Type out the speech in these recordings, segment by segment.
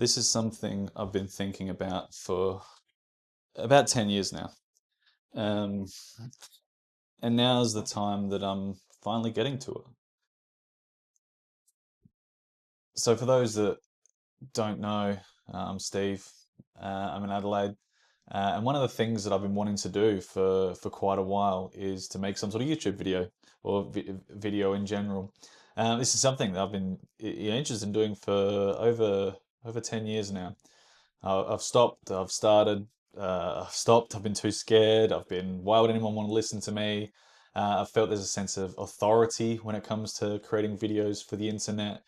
This is something I've been thinking about for about 10 years now. Um, and now's the time that I'm finally getting to it. So, for those that don't know, I'm Steve. I'm in Adelaide. And one of the things that I've been wanting to do for quite a while is to make some sort of YouTube video or video in general. This is something that I've been interested in doing for over 10 years now. I've stopped, I've started, I've stopped, I've been too scared, I've been, why would anyone want to listen to me? I've felt there's a sense of authority when it comes to creating videos for the internet.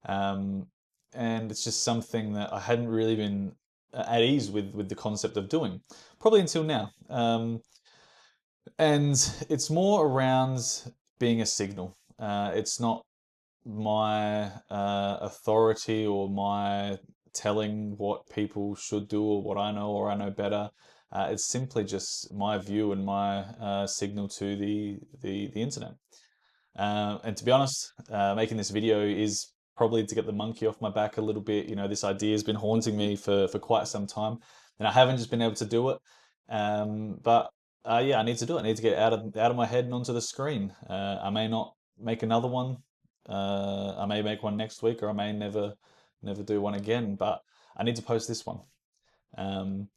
Um, and it's just something that I hadn't really been at ease with the concept of doing, probably until now. And it's more around being a signal. It's not my authority or my telling what people should do or what I know or I know better. It's simply just my view and my signal to the internet. And to be honest, making this video is probably to get the monkey off my back a little bit. You know, this idea has been haunting me for quite some time, and I haven't just been able to do it. But yeah, I need to do it. I need to get it out of my head and onto the screen. I may not make another one. I may make one next week, or I may never do one again. But I need to post this one. Um,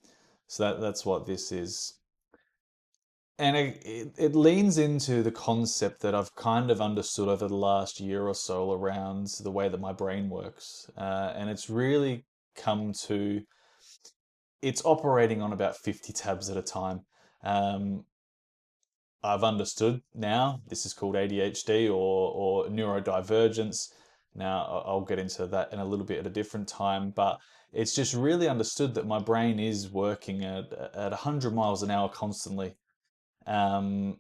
so that's what this is. And it leans into the concept that I've kind of understood over the last year or so around the way that my brain works. And it's really come to, it's operating on about 50 tabs at a time. Um, I've understood now this is called ADHD or neurodivergence. Now, I'll get into that in a little bit at a different time, but it's just really understood that my brain is working at 100 miles an hour constantly. And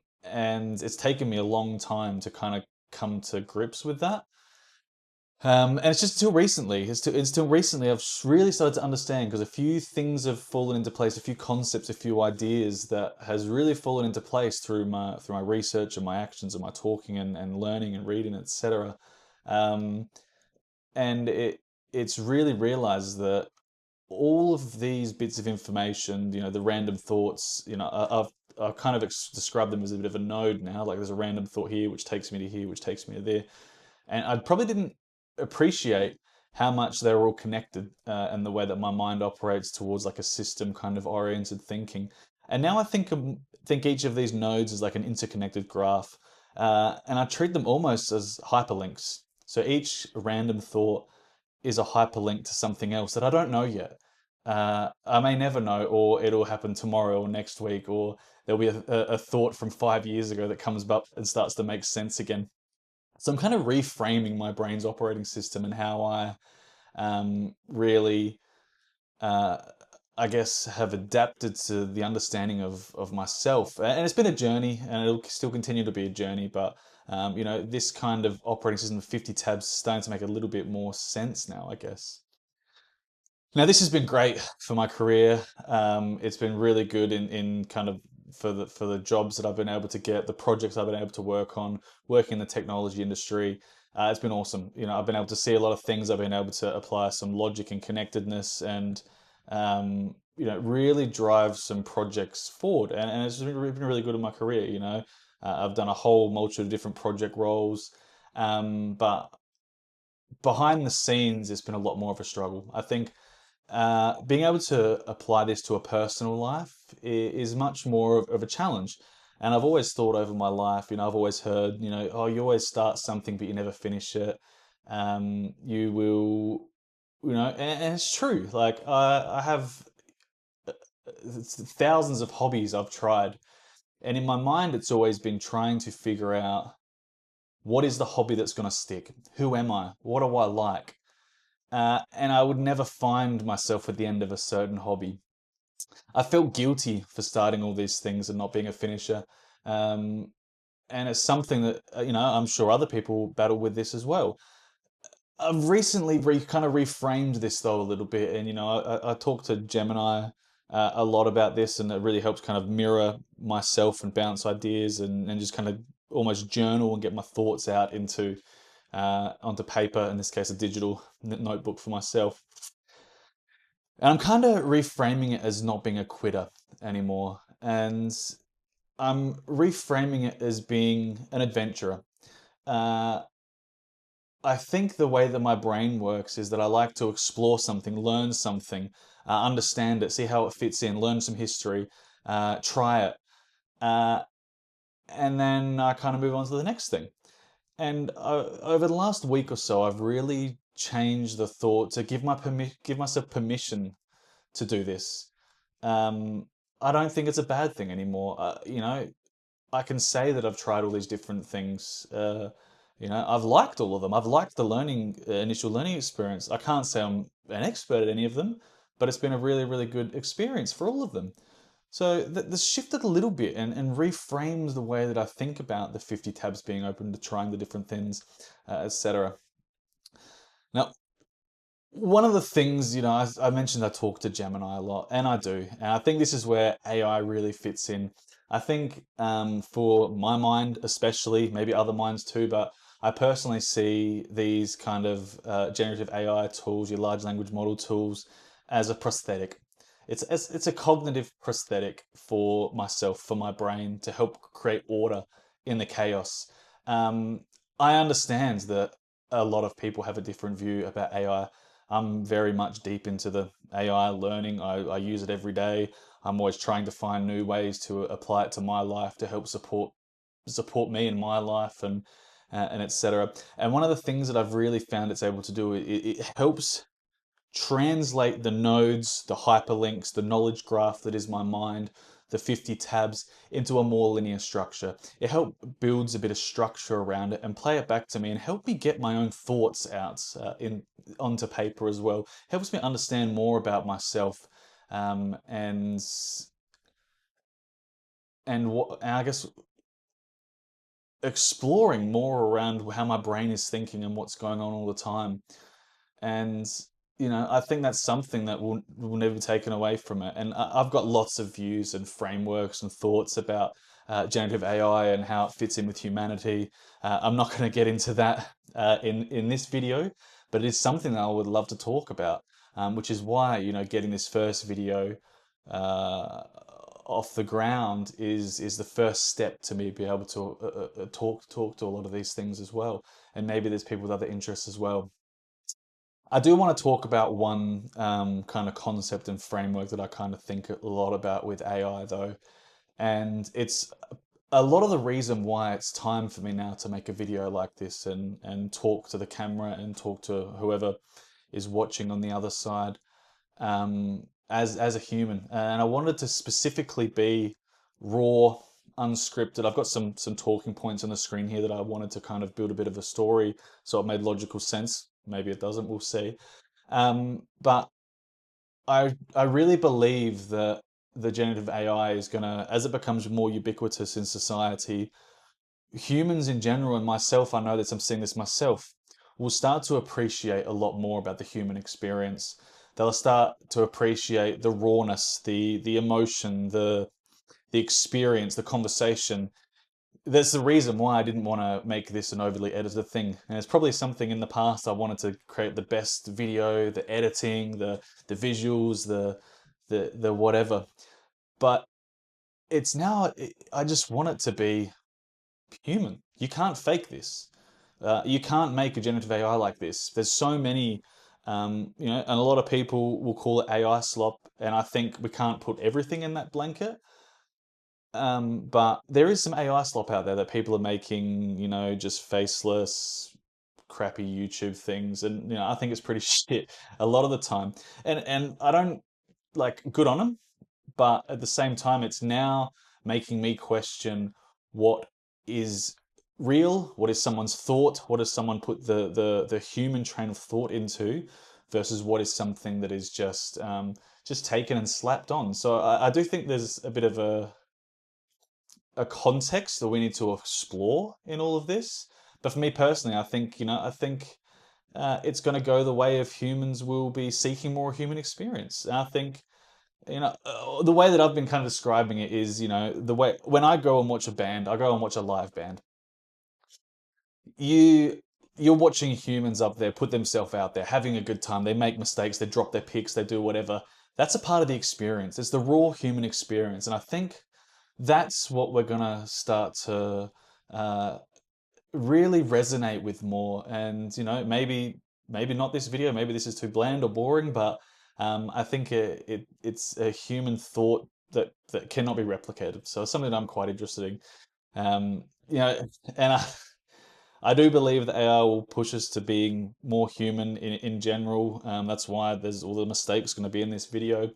it's taken me a long time to kind of come to grips with that. And it's just until recently, it's till recently I've really started to understand because a few things have fallen into place, a few concepts, a few ideas that has really fallen into place through my research and my actions and my talking and learning and reading, etc. Um, and it's really realized that all of these bits of information, the random thoughts, I've kind of described them as a bit of a node now. Like there's a random thought here, which takes me to here, which takes me to there. And I probably didn't appreciate how much they were all connected and the way that my mind operates towards like a system kind of oriented thinking. And now I think each of these nodes is like an interconnected graph, and I treat them almost as hyperlinks. So each random thought is a hyperlink to something else that I don't know yet. I may never know, or it'll happen tomorrow or next week, or there'll be a thought from 5 years ago that comes up and starts to make sense again. So I'm kind of reframing my brain's operating system and how I really, uh, I guess, have adapted to the understanding of myself. And it's been a journey, and it'll still continue to be a journey. But this kind of operating system of 50 tabs is starting to make a little bit more sense now, I guess. Now, this has been great for my career. It's been really good in kind of for the jobs that I've been able to get, the projects I've been able to work on, working in the technology industry. It's been awesome. I've been able to see a lot of things. I've been able to apply some logic and connectedness, and really drive some projects forward. And it's been really good in my career. I've done a whole multitude of different project roles, but behind the scenes, it's been a lot more of a struggle. I think being able to apply this to a personal life is much more of a challenge. And I've always thought over my life, I've always heard, oh, you always start something, but you never finish it. You will, and it's true. Like I have thousands of hobbies I've tried. And in my mind, it's always been trying to figure out what is the hobby that's going to stick? Who am I? What do I like? And I would never find myself at the end of a certain hobby. I felt guilty for starting all these things and not being a finisher. Um, and it's something that, I'm sure other people battle with this as well. I've recently kind of reframed this though a little bit. And, I talked to Gemini a lot about this, and it really helps kind of mirror myself and bounce ideas and just kind of almost journal and get my thoughts out onto paper, in this case, a digital notebook for myself. And I'm kind of reframing it as not being a quitter anymore. And I'm reframing it as being an adventurer. Uh, I think the way that my brain works is that I like to explore something, learn something, understand it, see how it fits in, learn some history, try it, uh, and then I kind of move on to the next thing. And over the last week or so, I've really changed the thought to give myself permission to do this. Um, I don't think it's a bad thing anymore. I can say that I've tried all these different things. I've liked all of them. I've liked the initial learning experience. I can't say I'm an expert at any of them, but it's been a really, really good experience for all of them. So this shifted a little bit and reframed the way that I think about the 50 tabs being open to trying the different things, etc. Now, one of the things, I mentioned I talk to Gemini a lot, and I do. And I think this is where AI really fits in. I think for my mind, especially, maybe other minds too, but I personally see these kind of generative AI tools, your large language model tools, as a prosthetic. It's a cognitive prosthetic for myself, for my brain, to help create order in the chaos. Um, I understand that a lot of people have a different view about AI. I'm very much deep into the AI learning. I use it every day. I'm always trying to find new ways to apply it to my life to help support me in my life and etc. And one of the things that I've really found it's able to do, it helps translate the nodes, the hyperlinks, the knowledge graph that is my mind, the 50 tabs into a more linear structure. It helps builds a bit of structure around it and play it back to me and help me get my own thoughts out in onto paper as well. Helps me understand more about myself um, and and I guess exploring more around how my brain is thinking and what's going on all the time. And I think that's something that will never be taken away from it. And I've got lots of views and frameworks and thoughts about generative AI and how it fits in with humanity. I'm not going to get into that in this video, but it is something that I would love to talk about, which is why getting this first video uh, off the ground is the first step to me be able to talk to a lot of these things as well. And maybe there's people with other interests as well. I do want to talk about one kind of concept and framework that I kind of think a lot about with AI, though. And it's a lot of the reason why it's time for me now to make a video like this and talk to the camera and talk to whoever is watching on the other side as a human. And I wanted to specifically be raw, unscripted. I've got some talking points on the screen here that I wanted to kind of build a bit of a story so it made logical sense. Maybe it doesn't, we'll see. But I really believe that the generative AI is gonna, as it becomes more ubiquitous in society, humans in general, and myself, I know that I'm seeing this myself, will start to appreciate a lot more about the human experience. They'll start to appreciate the rawness, the emotion, the experience, the conversation. That's the reason why I didn't want to make this an overly edited thing. And it's probably something in the past I wanted to create the best video, the editing, the visuals, the whatever. But it's now I just want it to be human. You can't fake this. You can't make a generative AI like this. There's so many, and a lot of people will call it AI slop, and I think we can't put everything in that blanket. But there is some AI slop out there that people are making, just faceless, crappy YouTube things, and I think it's pretty shit a lot of the time. And I don't like good on them, but at the same time, it's now making me question what is real, what is someone's thought, what does someone put the human train of thought into, versus what is something that is just taken and slapped on. So I do think there's a bit of a context that we need to explore in all of this. But for me personally, I think it's going to go the way of humans will be seeking more human experience. And I think the way that I've been kind of describing it is, the way when I go and watch a band, I go and watch a live band. You you're watching humans up there put themselves out there, having a good time. They make mistakes, they drop their pics, they do whatever. That's a part of the experience. It's the raw human experience. And I think that's what we're gonna start to uh, really resonate with more. And maybe not this video, maybe this is too bland or boring, but I think it's a human thought that cannot be replicated. So it's something that I'm quite interested in. Um, you know, and I do believe that AI will push us to being more human in general. That's why there's all the mistakes going to be in this video.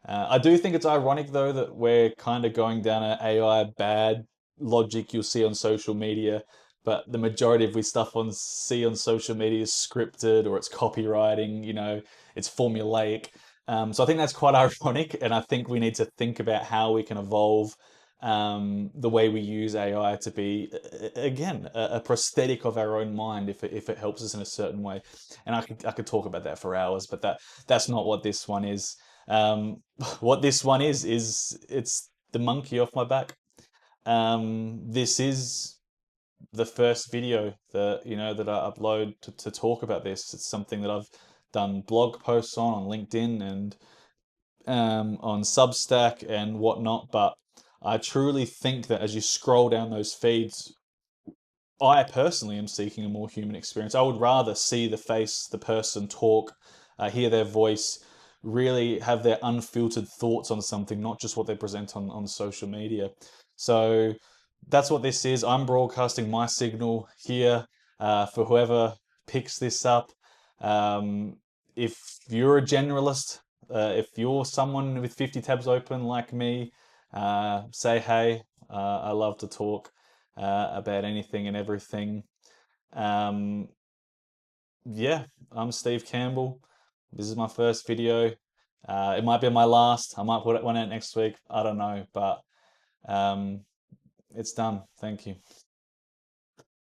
I do think it's ironic though that we're kind of going down an AI bad logic you'll see on social media, but the majority of we stuff on see on social media is scripted or it's copywriting, it's formulaic. So I think that's quite ironic, and I think we need to think about how we can evolve the way we use AI to be, again, a prosthetic of our own mind if it helps us in a certain way. And I could talk about that for hours, but that's not what this one is. What this one is it's the monkey off my back. This is the first video that I upload to talk about this. It's something that I've done blog posts on LinkedIn and on Substack and whatnot, but I truly think that as you scroll down those feeds, I personally am seeking a more human experience. I would rather see the face, the person talk, hear their voice, really have their unfiltered thoughts on something, not just what they present on social media. So that's what this is. I'm broadcasting my signal here for whoever picks this up. Um, if you're a generalist, if you're someone with 50 tabs open like me, say hey. I love to talk about anything and everything. Um, yeah, I'm Steve Campbell. This is my first video. It might be my last. I might put one out next week. I don't know, but um, it's done. Thank you.